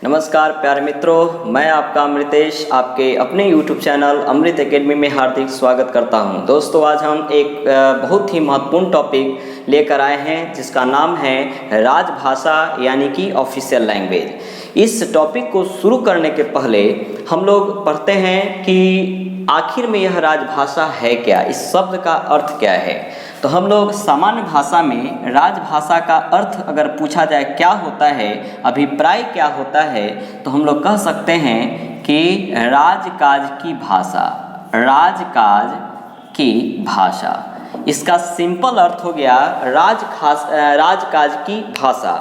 नमस्कार प्यारे मित्रों, मैं आपका अमृतेश आपके अपने YouTube चैनल अमृत एकेडमी में हार्दिक स्वागत करता हूं। दोस्तों, आज हम एक बहुत ही महत्वपूर्ण टॉपिक लेकर आए हैं जिसका नाम है राजभाषा यानी कि ऑफिशियल लैंग्वेज। इस टॉपिक को शुरू करने के पहले हम लोग पढ़ते हैं कि आखिर में यह राजभाषा है क्या, इस शब्द का अर्थ क्या है। तो हम लोग सामान्य भाषा में राजभाषा का अर्थ अगर पूछा जाए क्या होता है, अभिप्राय क्या होता है, तो हम लोग कह सकते हैं कि राजकाज की भाषा, राजकाज की भाषा। इसका सिंपल अर्थ हो गया राजकाज की भाषा।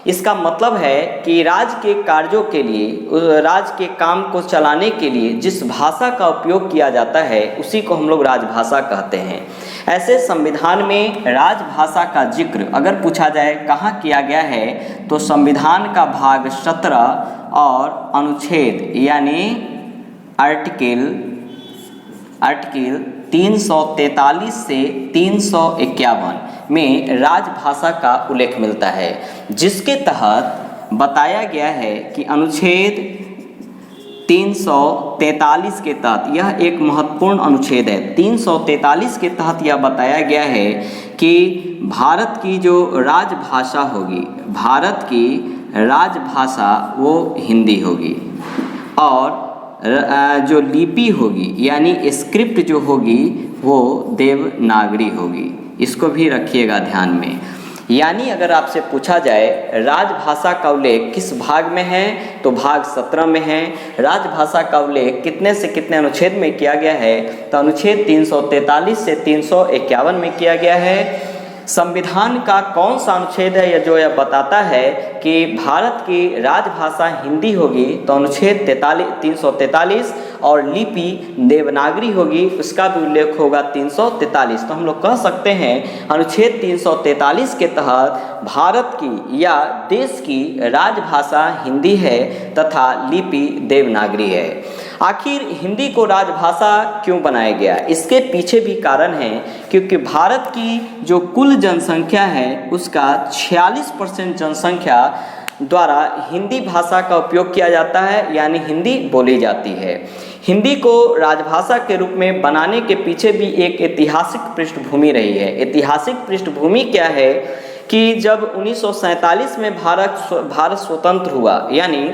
इसका मतलब है कि राज के कार्यों के लिए, राज के काम को चलाने के लिए जिस भाषा का उपयोग किया जाता है उसी को हम लोग राजभाषा कहते हैं। ऐसे संविधान में राजभाषा का जिक्र अगर पूछा जाए कहाँ किया गया है, तो संविधान का भाग 17 और अनुच्छेद यानी आर्टिकल 343 से 351 में राजभाषा का उल्लेख मिलता है, जिसके तहत बताया गया है कि अनुच्छेद 343 के तहत, यह एक महत्वपूर्ण अनुच्छेद है, 343 के तहत यह बताया गया है कि भारत की जो राजभाषा होगी, भारत की राजभाषा वो हिंदी होगी और जो लिपि होगी यानी स्क्रिप्ट जो होगी वो देवनागरी होगी। इसको भी रखिएगा ध्यान में। यानी अगर आपसे पूछा जाए राजभाषा का उल्लेख किस भाग में है, तो भाग 17 में है। राजभाषा का उल्लेख कितने से कितने अनुच्छेद में किया गया है, तो अनुच्छेद 343 से 351 में किया गया है। संविधान का कौन सा अनुच्छेद है जो यह बताता है कि भारत की राजभाषा हिंदी होगी, तो अनुच्छेद 343 और लिपि देवनागरी होगी, उसका भी उल्लेख होगा 343। तो हम लोग कह सकते हैं अनुच्छेद 343 के तहत भारत की या देश की राजभाषा हिंदी है तथा लिपि देवनागरी है। आखिर हिंदी को राजभाषा क्यों बनाया गया, इसके पीछे भी कारण है, क्योंकि भारत की जो कुल जनसंख्या है उसका 46% जनसंख्या द्वारा हिंदी भाषा का उपयोग किया जाता है, यानी हिंदी बोली जाती है। हिंदी को राजभाषा के रूप में बनाने के पीछे भी एक ऐतिहासिक पृष्ठभूमि रही है। ऐतिहासिक पृष्ठभूमि क्या है कि जब 1947 में भारत स्वतंत्र हुआ, यानी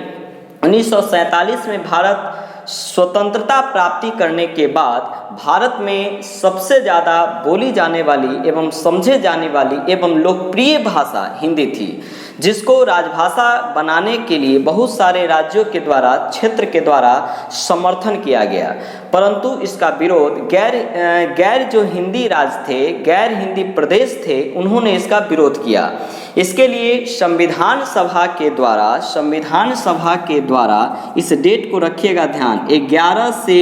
1947 में भारत स्वतंत्रता प्राप्ति करने के बाद भारत में सबसे ज़्यादा बोली जाने वाली एवं समझे जाने वाली एवं लोकप्रिय भाषा हिंदी थी, जिसको राजभाषा बनाने के लिए बहुत सारे राज्यों के द्वारा, क्षेत्र के द्वारा समर्थन किया गया, परंतु इसका विरोध गैर जो हिंदी राज्य थे, गैर हिंदी प्रदेश थे, उन्होंने इसका विरोध किया। इसके लिए संविधान सभा के द्वारा इस डेट को रखिएगा ध्यान, 11 से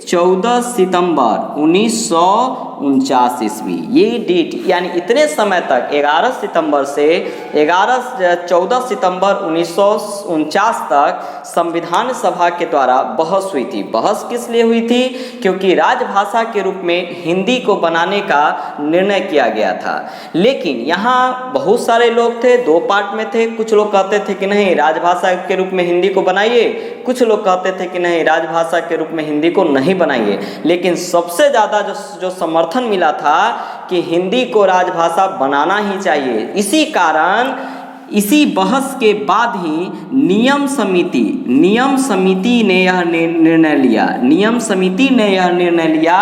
14 सितंबर 1949 ईस्वी, ये डेट यानी इतने समय तक 11 सितंबर से 14 सितंबर 1949 तक संविधान सभा के द्वारा बहस हुई थी। बहस किस लिए हुई थी, क्योंकि राजभाषा के रूप में हिंदी को बनाने का निर्णय किया गया था। लेकिन यहाँ बहुत सारे लोग थे, दो पार्ट में थे। कुछ लोग कहते थे कि नहीं, राजभाषा के रूप में हिंदी को बनाइए, कुछ लोग कहते थे कि नहीं, राजभाषा के रूप में हिंदी को नहीं बनाइए। लेकिन सबसे ज़्यादा जो समर्थन मिला था कि हिंदी को राजभाषा बनाना ही चाहिए। इसी कारण इसी बहस के बाद ही नियम समिति ने यह निर्णय लिया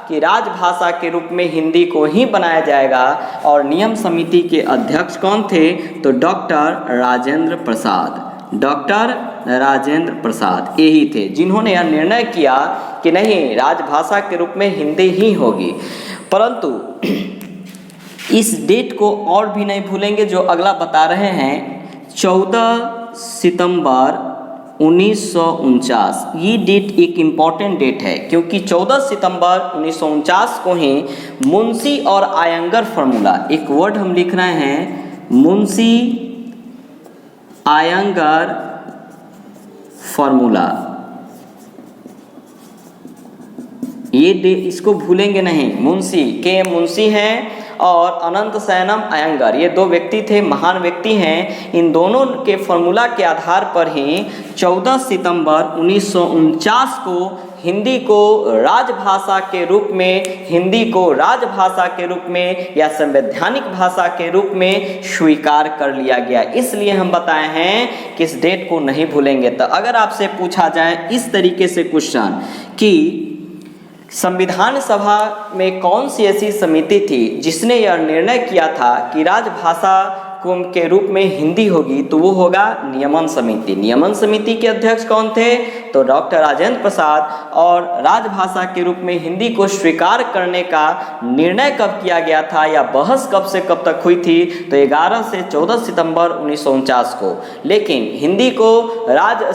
कि राजभाषा के रूप में हिंदी को ही बनाया जाएगा। और नियम समिति के अध्यक्ष कौन थे, तो डॉक्टर राजेंद्र प्रसाद यही थे, जिन्होंने यह निर्णय किया कि नहीं, राजभाषा के रूप में हिंदी ही होगी। परंतु इस डेट को और भी नहीं भूलेंगे जो अगला बता रहे हैं, 14 सितंबर 1949। ये डेट एक इम्पॉर्टेंट डेट है, क्योंकि 14 सितंबर 1949 को ही मुंशी और आयंगर फार्मूला, एक वर्ड हम लिख रहे हैं, मुंशी आयंगर फार्मूला, ये इसको भूलेंगे नहीं। मुंशी हैं और अनंत शयनम अयंगर, ये दो व्यक्ति थे, महान व्यक्ति हैं। इन दोनों के फॉर्मूला के आधार पर ही 14 सितंबर 1949 को हिंदी को राजभाषा के रूप में, हिंदी को राजभाषा के रूप में या संवैधानिक भाषा के रूप में स्वीकार कर लिया गया। इसलिए हम बताए हैं कि इस डेट को नहीं भूलेंगे। तो अगर आपसे पूछा जाए इस तरीके से क्वेश्चन कि संविधान सभा में कौन सी ऐसी समिति थी जिसने यह निर्णय किया था कि राजभाषा के रूप में हिंदी होगी, तो वो होगा नियमन समिति। नियमन समिति के अध्यक्ष कौन थे? तो डॉक्टर राजेंद्र प्रसाद। और राजभाषा के रूप में हिंदी को स्वीकार करने का निर्णय कब किया गया था या बहस कब से कब तक हुई थी? तो 11 से 14 सितंबर 1949 को। लेकिन हिंदी को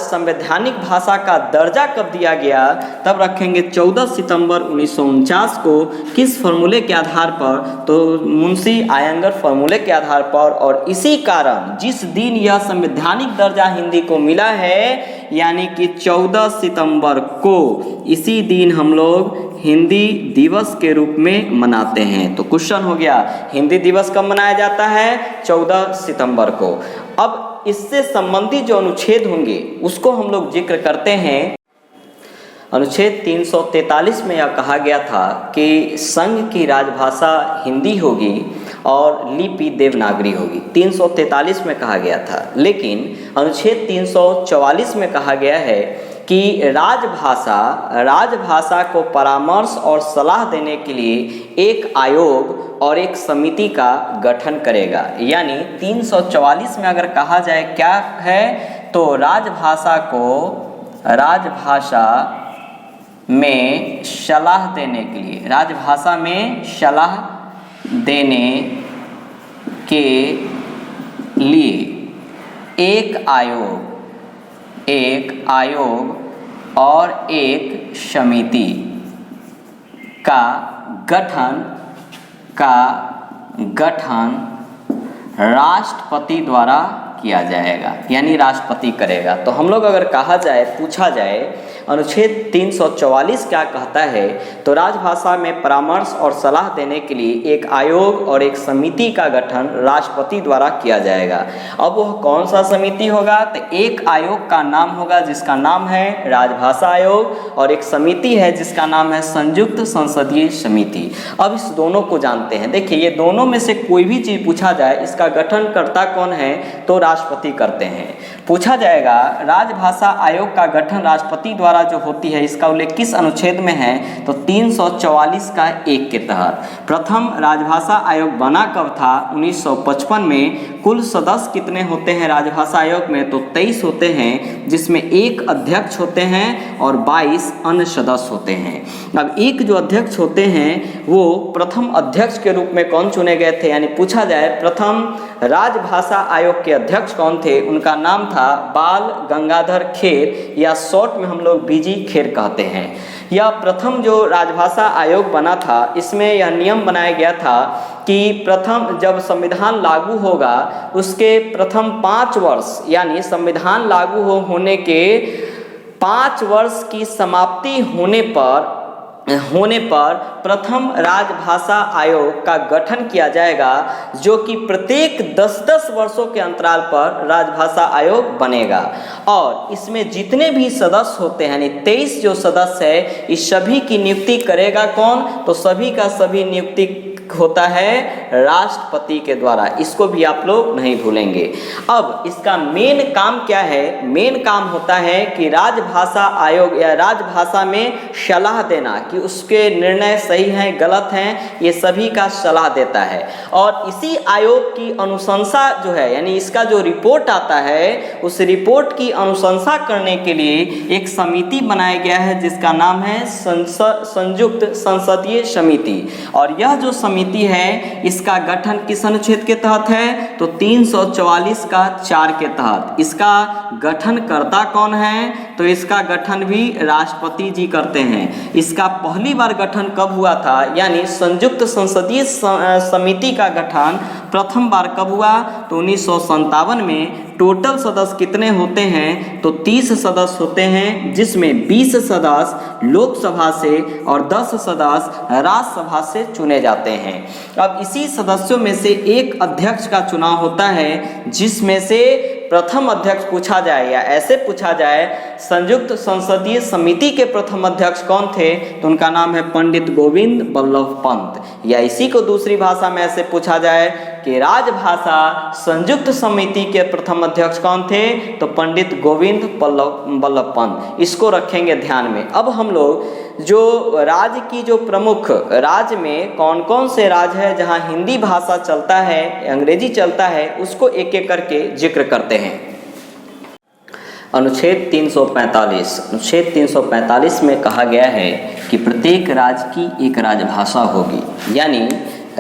संवैधानिक भाषा का दर्जा कब दिया गया? तब रखेंगे 14 सितंबर 1949 को। किस फॉर्मूले के आधार पर? तो मुंशी अयंगर फॉर्मूले के आधार पर। और इसी कारण जिस दिन यह संवैधानिक दर्जा हिंदी को मिला है, यानी कि 14 सितंबर को, इसी दिन हम लोग हिंदी दिवस के रूप में मनाते हैं। तो क्वेश्चन हो गया, हिंदी दिवस कब मनाया जाता है? 14 सितंबर को। अब इससे संबंधित जो अनुच्छेद होंगे उसको हम लोग जिक्र करते हैं। अनुच्छेद 343 में यह कहा गया था कि संघ की राजभाषा हिंदी होगी और लिपि देवनागरी होगी। 343 में कहा गया था। लेकिन अनुच्छेद 344 में कहा गया है कि राजभाषा को परामर्श और सलाह देने के लिए एक आयोग और एक समिति का गठन करेगा। यानी 344 में अगर कहा जाए क्या है, तो राजभाषा में सलाह देने के लिए, राजभाषा में सलाह देने के लिए एक आयोग और एक समिति का गठन राष्ट्रपति द्वारा किया जाएगा, यानी राष्ट्रपति करेगा। तो हम लोग अगर कहा जाए, पूछा जाए अनुच्छेद 344 क्या कहता है, तो राजभाषा में परामर्श और सलाह देने के लिए एक आयोग और एक समिति का गठन राष्ट्रपति द्वारा किया जाएगा। अब वह कौन सा समिति होगा? तो एक आयोग का नाम होगा जिसका नाम है राजभाषा आयोग, और एक समिति है जिसका नाम है संयुक्त संसदीय समिति। अब इस दोनों को जानते हैं। देखिए, ये दोनों में से कोई भी चीज़ पूछा जाए, इसका गठन करता कौन है? तो राष्ट्रपति करते हैं। पूछा जाएगा राजभाषा आयोग का गठन राष्ट्रपति द्वारा जो होती है, इसका उल्लेख किस अनुच्छेद में है? तो 344 का 1 के तहत। प्रथम राजभाषा आयोग बना कब था? 1955 में। कुल सदस्य कितने होते हैं राजभाषा आयोग में? तो 23 होते हैं, जिसमें एक अध्यक्ष होते हैं और 22 अन्य सदस्य होते हैं। अब एक जो अध्यक्ष होते हैं वो प्रथम अध्यक्ष के रूप में कौन चुने गए थे? यानी पूछा जाए प्रथम राजभाषा आयोग के अध्यक्ष कौन थे? उनका नाम था बाल गंगाधर खेर, या शॉर्ट में हम लोग बीजी खेर कहते हैं। यह प्रथम जो राजभाषा आयोग बना था, इसमें यह नियम बनाया गया था कि प्रथम जब संविधान लागू होगा उसके प्रथम 5 वर्ष, यानी संविधान लागू होने के 5 वर्ष की समाप्ति होने पर प्रथम राजभाषा आयोग का गठन किया जाएगा, जो कि प्रत्येक 10-10 वर्षों के अंतराल पर राजभाषा आयोग बनेगा। और इसमें जितने भी सदस्य होते हैं, यानी 23 जो सदस्य है, इस सभी की नियुक्ति करेगा कौन? तो सभी का सभी नियुक्ति होता है राष्ट्रपति के द्वारा। इसको भी आप लोग नहीं भूलेंगे। अब इसका मेन काम क्या है? मेन काम होता है कि राजभाषा आयोग या राजभाषा में सलाह देना कि उसके निर्णय सही हैं गलत हैं, ये सभी का सलाह देता है। और इसी आयोग की अनुशंसा जो है, यानी इसका जो रिपोर्ट आता है, उस रिपोर्ट की अनुशंसा करने के लिए एक समिति बनाया गया है जिसका नाम है संयुक्त संसदीय समिति। और यह जो समिति है, इसका गठन किस अनुच्छेद के तहत है? तो 344 का 4 के तहत। इसका गठन करता कौन है? तो इसका गठन भी राष्ट्रपति जी करते हैं। इसका पहली बार गठन कब हुआ था, यानी संयुक्त संसदीय समिति का गठन प्रथम बार कब हुआ, तो 1957 में। टोटल सदस्य कितने होते हैं, तो 30 सदस्य होते हैं, जिसमें 20 सदस्य लोकसभा से और 10 सदस्य राज्यसभा से चुने जाते हैं। अब इसी सदस्यों में से एक अध्यक्ष का चुनाव होता है, जिसमें से प्रथम अध्यक्ष पूछा जाए या ऐसे पूछा जाए, संयुक्त संसदीय समिति के प्रथम अध्यक्ष कौन थे, तो उनका नाम है पंडित गोविंद बल्लभ पंत। या इसी को दूसरी भाषा में ऐसे पूछा जाए कि राजभाषा संयुक्त समिति के प्रथम अध्यक्ष कौन थे, तो पंडित गोविंद बल्लभ पंत। इसको रखेंगे ध्यान में। अब हम लोग जो राज्य की जो प्रमुख राज्य में कौन कौन से राज्य है जहां हिंदी भाषा चलता है, अंग्रेजी चलता है, उसको एक एक करके जिक्र करते हैं। अनुच्छेद 345, अनुच्छेद 345 में कहा गया है कि प्रत्येक राज्य की एक राजभाषा होगी, यानी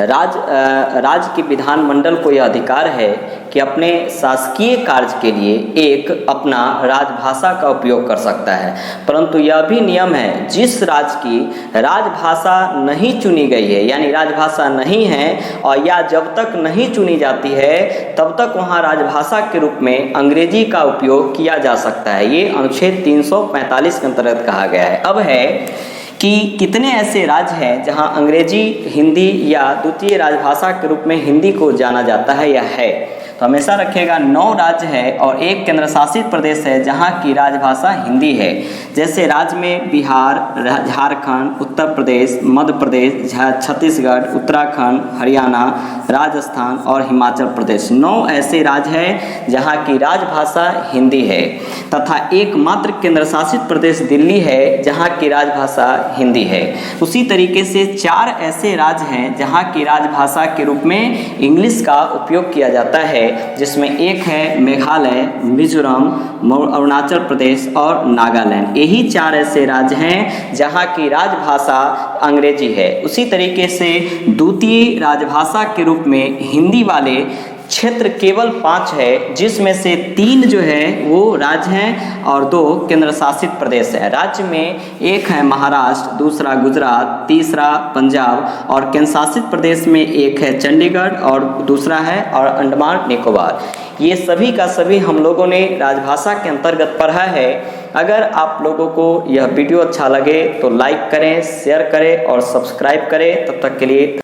राज्य के विधानमंडल को यह अधिकार है कि अपने शासकीय कार्य के लिए एक अपना राजभाषा का उपयोग कर सकता है। परंतु यह भी नियम है, जिस राज्य की राजभाषा नहीं चुनी गई है, यानी राजभाषा नहीं है, और या जब तक नहीं चुनी जाती है तब तक वहाँ राजभाषा के रूप में अंग्रेजी का उपयोग किया जा सकता है। ये अनुच्छेद 345 के अंतर्गत कहा गया है। अब है कि कितने ऐसे राज्य हैं जहां अंग्रेजी, हिंदी या द्वितीय राजभाषा के रूप में हिंदी को जाना जाता है या है, तो हमेशा रखिएगा 9 राज्य है और एक केंद्र शासित प्रदेश है जहां की राजभाषा हिंदी है। जैसे राज्य में बिहार, झारखंड, उत्तर प्रदेश, मध्य प्रदेश, छत्तीसगढ़, उत्तराखंड, हरियाणा, राजस्थान और हिमाचल प्रदेश। 9 ऐसे राज्य हैं जहां की राजभाषा हिंदी है, तथा एकमात्र केंद्र शासित प्रदेश दिल्ली है जहां की राजभाषा हिंदी है। उसी तरीके से 4 ऐसे राज्य हैं जहां की राजभाषा के रूप में इंग्लिश का उपयोग किया जाता है, जिसमें एक है मेघालय, मिजोरम, अरुणाचल प्रदेश और नागालैंड। यही 4 ऐसे राज्य हैं जहां की राजभाषा अंग्रेजी है। उसी तरीके से द्वितीय राजभाषा के रूप में हिंदी वाले क्षेत्र केवल 5 है, जिसमें से 3 जो है वो राज्य हैं और 2 केंद्र शासित प्रदेश है। राज्य में एक है महाराष्ट्र, दूसरा गुजरात, तीसरा पंजाब और केंद्र शासित प्रदेश में एक है चंडीगढ़ और दूसरा है और अंडमान निकोबार। ये सभी का सभी हम लोगों ने राजभाषा के अंतर्गत पढ़ा है। अगर आप लोगों को यह वीडियो अच्छा लगे तो लाइक करें, शेयर करें और सब्सक्राइब करें। तब तक के लिए